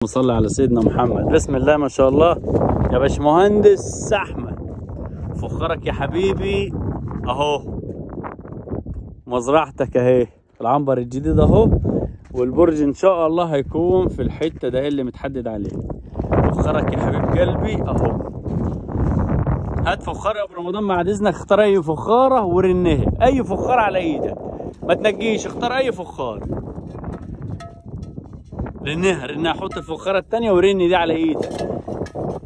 صلي على سيدنا محمد. بسم الله ما شاء الله يا باشمهندس احمد، فخرك يا حبيبي اهو، مزرعتك اهي، العنبر الجديد اهو، والبرج ان شاء الله هيكون في الحته ده اللي متحدد عليه. فخرك يا حبيب قلبي اهو. هات فخار يا ابو رمضان بعد اذنك، اختار اي فخاره ورنها، اي فخار على ايدك ما تنجيش، اختار اي فخار رنها، حط الفخاره التانية ورني دي على ايدك،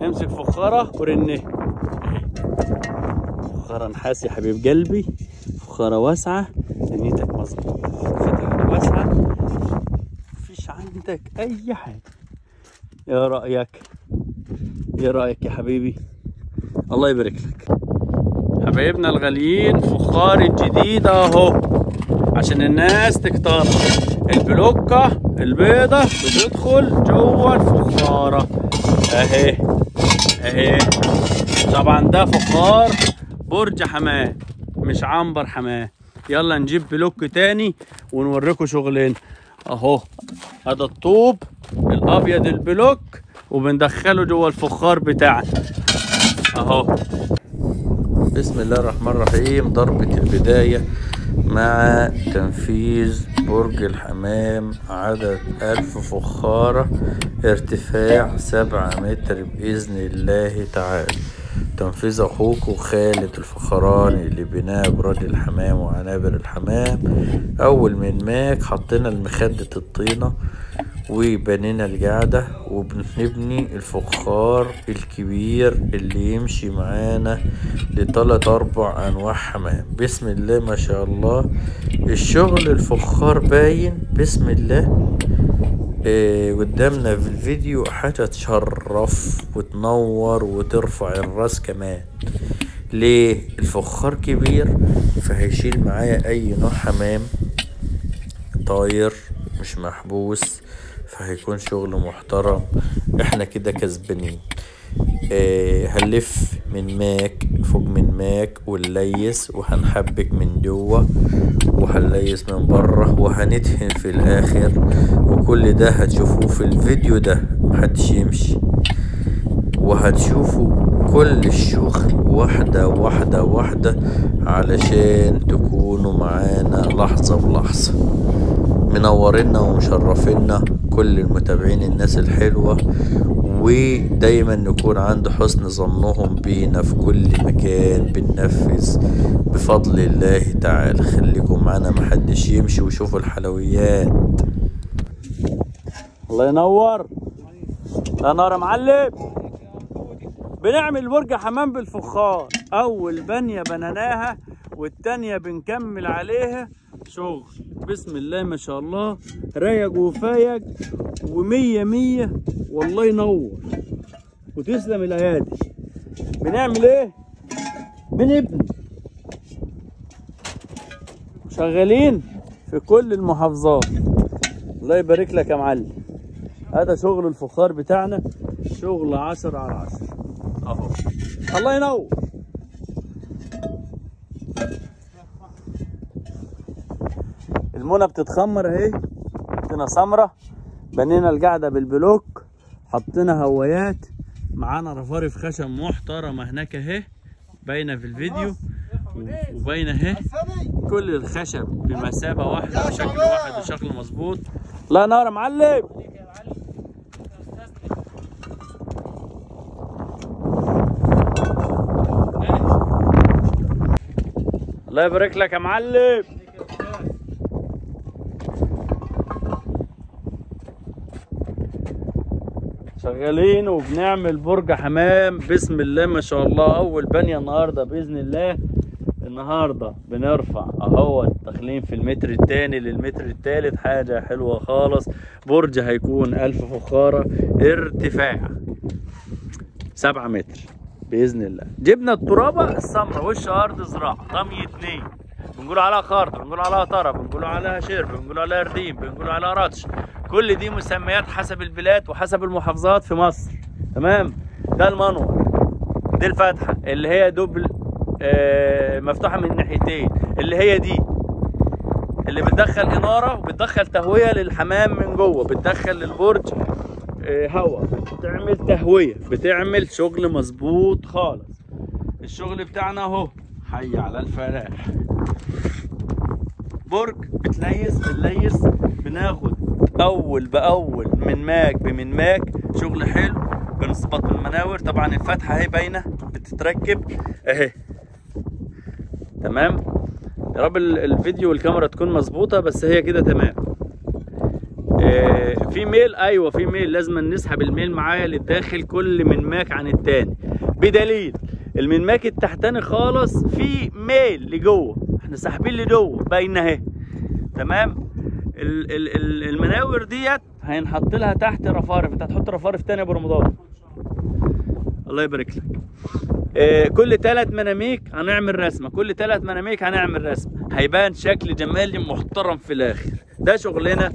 امسك فخاره ورنها. فخاره نحاس يا حبيب قلبي، فخاره واسعه، دنيتك مظبوطه، فتحه واسعه، مفيش عندك اي حاجه. ايه رايك يا حبيبي؟ الله يبارك لك حبايبنا الغاليين. فخار الجديد اهو عشان الناس تكتر. البلوكه البيضه بتدخل جوه الفخاره اهي. طبعا ده فخار برج حمام مش عنبر حمام. يلا نجيب بلوك تاني ونوريكم شغلنا اهو. هذا الطوب الابيض البلوك وبندخله جوه الفخار بتاعنا اهو. بسم الله الرحمن الرحيم. ضربة البداية مع تنفيذ برج الحمام، عدد 1000 فخارة، ارتفاع 7 متر بإذن الله تعالى. تنفيذ أخوكم خالد الفخراني لبناء أبراج الحمام وعنابر الحمام. أول من ماك حطينا المخدة الطينة وبنينا القاعدة، وبنبني الفخار الكبير اللي يمشي معانا ل3 4 أنواع حمام. بسم الله ما شاء الله. الشغل الفخار باين بسم الله. قدامنا في الفيديو حاجة تشرف وتنور وترفع الراس كمان. ليه؟ الفخار كبير فهيشيل معايا أي نوع حمام طاير مش محبوس، فهيكون شغل محترم. احنا كده كسبانين. هنلف من ماك فوق من ماك ونليس، وهنحبك من جوه وهنليس من بره وهندهن في الاخر. وكل ده هتشوفوه في الفيديو ده، محدش يمشي، وهتشوفوا كل الشغل واحدة واحدة واحدة علشان تكونوا معانا لحظة بلحظة. منورنا ومشرفينا كل المتابعين الناس الحلوة، ودايما نكون عند حسن ظنهم بينا في كل مكان بننفذ بفضل الله تعالى. خليكم معانا محدش يمشي وشوفوا الحلويات. الله ينور. لا نار يا معلم. بنعمل برج حمام بالفخار. اول بنية بنيناها والتانية بنكمل عليها شغل. بسم الله ما شاء الله، رايق وفايق ومية مية. والله ينور وتسلم الايادي. بنعمل ايه؟ بنبني. شغالين في كل المحافظات. الله يبارك لك يا معلم. هذا شغل الفخار بتاعنا، شغل 10 على 10 اهو. الله ينور. المونة بتتخمر اهي، حطينا سمرة، بنينا القاعدة بالبلوك، حطينا هوايات، معانا رفارف خشب محترمة هناك اهي باينة في الفيديو، وباينة اهي كل الخشب بمثابة واحدة بشكل واحد وشكل مظبوط. الله ينور يا معلم. الله يبارك لك يا معلم. شغالين وبنعمل برج حمام بسم الله ما شاء الله. اول بنيه النهارده باذن الله. النهارده بنرفع اهو، داخلين في المتر الثاني للمتر الثالث. حاجه حلوه خالص. برج هيكون 1000 فخاره، ارتفاع 7 متر باذن الله. جبنا الترابه السمراء وش ارض زراعه طمي 2، بنقول عليها خرط، بنقول عليها طرب، بنقول عليها شرب، بنقول عليها رديم، بنقول عليها رطش. كل دي مسميات حسب البلاد وحسب المحافظات في مصر. تمام. ده المنور، دي الفتحه اللي هي دبل مفتوحه من الناحيتين، اللي هي دي اللي بتدخل اناره وبتدخل تهويه للحمام من جوه، بتدخل للبرج هواء، بتعمل تهوية، بتعمل شغل مظبوط خالص. الشغل بتاعنا اهو حي على الفلاح. برج بنليس، بناخد اول باول من ماك بمن ماك، شغل حلو. بنظبط المناور، طبعا الفتحه اهي باينه بتتركب اهي. تمام. يا رب الفيديو والكاميرا تكون مظبوطه، بس هي كده تمام. في ميل، ايوه في ميل، لازم نسحب الميل معايا للداخل كل من ماك عن التاني، بدليل المنماك التحتاني خالص في ميل لجوه، احنا ساحبين لجوه باينه اهي. تمام. المناور ديت هينحط لها تحت رفارف. انت هتحط رفارف تاني يا ابو رمضان، الله يبارك لك. كل 3 مناميك هنعمل رسمه، كل 3 مناميك هنعمل رسمه، هيبان شكل جمالي محترم في الاخر. ده شغلنا،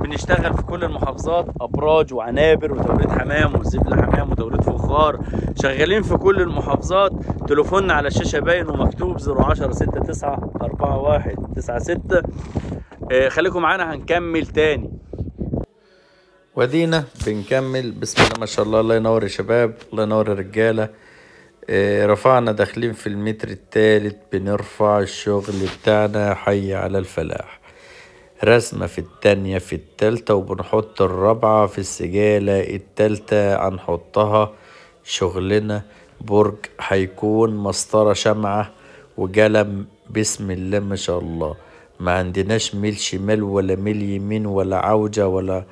بنشتغل في كل المحافظات، ابراج وعنابر وتوريد حمام وزبل حمام وتوريد فخار، شغالين في كل المحافظات. تليفوننا على الشاشه باين ومكتوب 010 69 41 96. خليكم معانا هنكمل تاني. ودينا بنكمل. بسم الله ما شاء الله، الله ينور يا شباب، الله ينور يا رجاله. رفعنا، داخلين في المتر الثالث، بنرفع الشغل بتاعنا حي على الفلاح. رسمة في التانية في التالتة، وبنحط الرابعة في السجالة التالتة هنحطها. شغلنا برج هيكون مسطرة شمعة وجلم، بسم الله ما شاء الله. ما عندناش ميل شمال ولا ميل يمين ولا عوجة ولا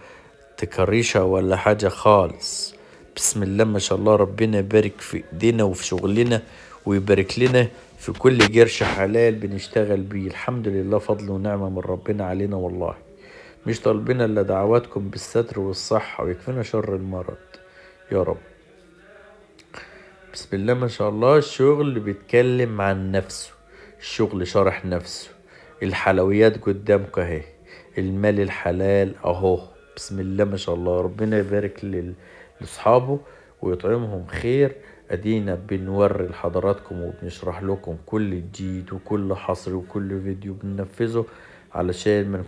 تكريشة ولا حاجة خالص. بسم الله ما شاء الله، ربنا يبارك في ايدينا وفي شغلنا، ويبارك لنا في كل قرش حلال بنشتغل بيه. الحمد لله، فضل ونعمة من ربنا علينا والله. مش طالبين الا دعواتكم بالستر والصحة، ويكفينا شر المرض يا رب. بسم الله ما شاء الله. الشغل بيتكلم عن نفسه، الشغل شرح نفسه. الحلويات قدامك اهي، المال الحلال اهو. بسم الله ما شاء الله، ربنا يبارك لاصحابه ويطعمهم خير. ادينا بنوري لحضراتكم وبنشرح لكم كل جديد وكل حصر وكل فيديو بننفذه، علشان ما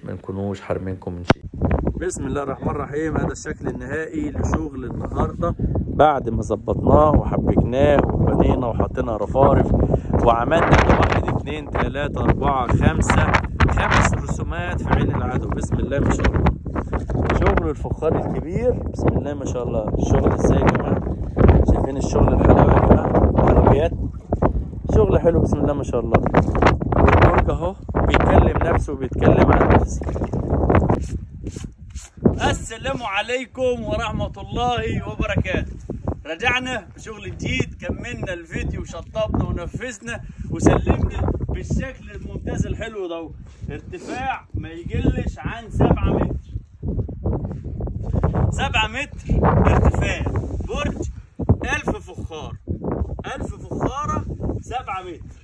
نكونوش حارمينكم من شيء. بسم الله الرحمن الرحيم. هذا الشكل النهائي لشغل النهارده، بعد ما ظبطناه وحبكناه وبنينا وحطينا رفارف وعملنا 1 2 3 4 5 رسومات في عين العدو. بسم الله ما شاء الله. شغل الفخار الكبير، بسم الله ما شاء الله. الشغل ازاي يا جماعه؟ شايفين الشغل الحلاوه يا جماعه؟ حلويات، شغل حلو بسم الله ما شاء الله. والبرج اهو بيتكلم نفسه وبيتكلم عن نفسه. السلام عليكم ورحمه الله وبركاته. رجعنا بشغل جديد، كملنا الفيديو وشطبنا ونفذنا وسلمنا بالشكل الممتاز الحلو ده. ارتفاع ما يقلش عن 7 متر، 7 متر ارتفاع. برج 1000 فخار، 1000 فخارة، 7 متر،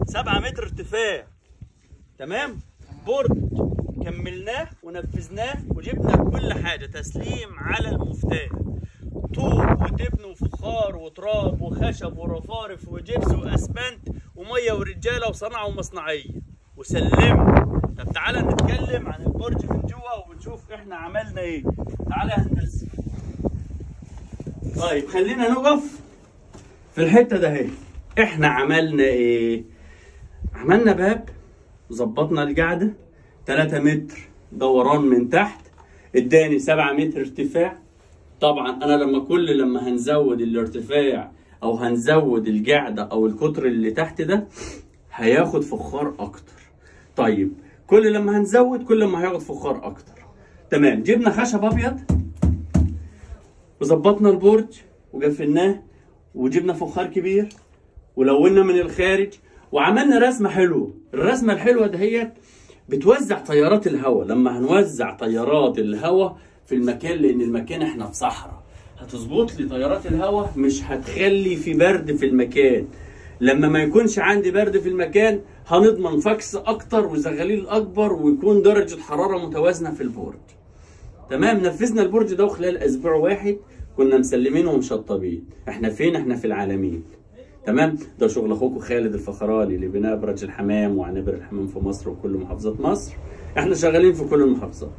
7 متر ارتفاع. تمام. برج كملناه ونفذناه وجبنا كل حاجة تسليم على المفتاح، طوب وتبن وفخار وتراب وخشب ورفارف وجبس واسمنت وميه ورجاله وصنعه ومصنعيه وسلمنا. طب تعالى نتكلم عن البرج من جوه ونشوف احنا عملنا ايه. تعالى يا هندسه. طيب خلينا نقف في الحته ده اهي. احنا عملنا ايه؟ عملنا باب، ظبطنا القعده 3 متر دوران من تحت، اداني 7 متر ارتفاع. طبعا انا لما هنزود الارتفاع او هنزود القعده او القطر اللي تحت ده هياخد فخار اكتر. طيب كل لما هنزود كل ما هياخد فخار اكتر. تمام. جبنا خشب ابيض وظبطنا البرج وقفلناه وجبنا فخار كبير ولونا من الخارج وعملنا رسمه حلوه. الرسمه الحلوه دهيت بتوزع تيارات الهواء. لما هنوزع تيارات الهواء في المكان، لان المكان احنا في صحراء، هتظبط لي تيارات الهواء، مش هتخلي في برد في المكان. لما ما يكونش عندي برد في المكان هنضمن فكس اكتر وزغاليل اكبر ويكون درجة حرارة متوازنة في البرج. تمام. نفذنا البرج ده خلال اسبوع واحد، كنا مسلمينه ومشطبين. احنا فين؟ احنا في العالمين. تمام. ده شغل اخوكم خالد الفخراني لبناء برج الحمام وعنابر الحمام في مصر وكل محافظات مصر. احنا شغالين في كل المحافظات.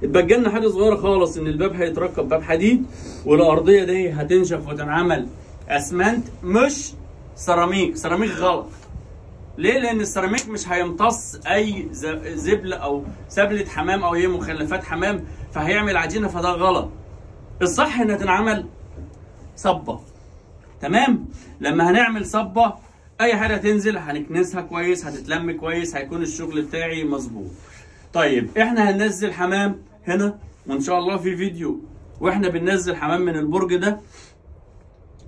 اتبقى لنا حاجه صغيره خالص، ان الباب هيتركب باب حديد، والارضيه دي هتنشف وتنعمل اسمنت مش سيراميك. سيراميك غلط. ليه؟ لان السيراميك مش هيمتص اي زبله او سبله حمام او اي مخلفات حمام، فهيعمل عجينه، فده غلط. الصح انها تنعمل صبه. تمام؟ لما هنعمل صبه اي حاجه تنزل هنكنسها كويس، هتتلم كويس، هيكون الشغل بتاعي مظبوط. طيب احنا هننزل حمام هنا، وان شاء الله في فيديو واحنا بننزل حمام من البرج ده،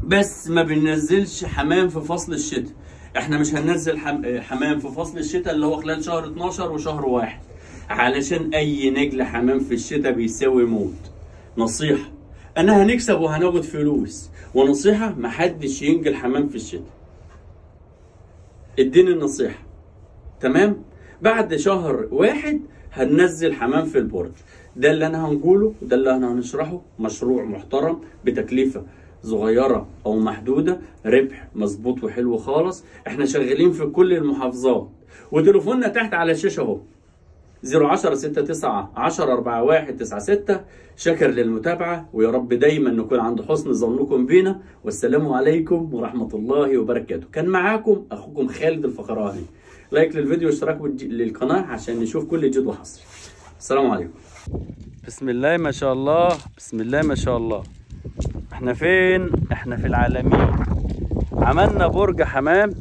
بس ما بننزلش حمام في فصل الشتاء. احنا مش هننزل حمام في فصل الشتاء اللي هو خلال شهر 12 وشهر 1، علشان اي نجل حمام في الشتاء بيساوي موت. نصيحة، انا هنكسب وهناخد فلوس، ونصيحة محدش ينجل حمام في الشتاء. اديني النصيحة. تمام؟ بعد شهر 1 هننزل حمام في البرج. ده اللي انا هنقوله وده اللي انا هنشرحه. مشروع محترم بتكلفة صغيرة او محدودة، ربح مظبوط وحلو خالص. احنا شغالين في كل المحافظات، وتليفوننا تحت على الشاشة اهو 010 69 10 41 96. شكر للمتابعة، ويا رب دايما نكون عند حسن ظنكم بينا، والسلام عليكم ورحمة الله وبركاته. كان معاكم اخوكم خالد الفخراني. لايك للفيديو واشتراك للقناة عشان نشوف كل جديد وحصري. السلام عليكم. بسم الله ما شاء الله، بسم الله ما شاء الله. احنا فين؟ احنا في العالمين. عملنا برج حمام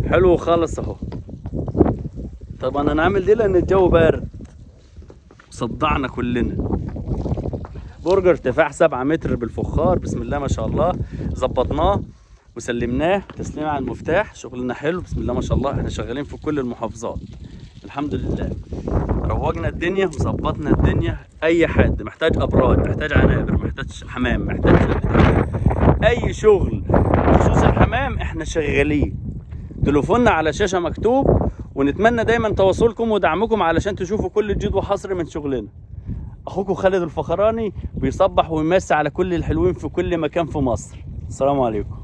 حلو خالص اهو. طبعا انا عامل دي لان الجو بارد، صدعنا كلنا. برج ارتفاع 7 متر بالفخار، بسم الله ما شاء الله. ظبطناه وسلمناه تسليم على المفتاح. شغلنا حلو بسم الله ما شاء الله. احنا شغالين في كل المحافظات الحمد لله. روجنا الدنيا وظبطنا الدنيا. اي حد محتاج ابراج، محتاج عنابر، محتاج حمام، محتاج اي شغل بخصوص الحمام احنا شغالين. تليفوننا على شاشة مكتوب، ونتمنى دايما تواصلكم ودعمكم علشان تشوفوا كل جديد وحصري من شغلنا. اخوكم خالد الفخراني بيصبح ويمسي على كل الحلوين في كل مكان في مصر. السلام عليكم.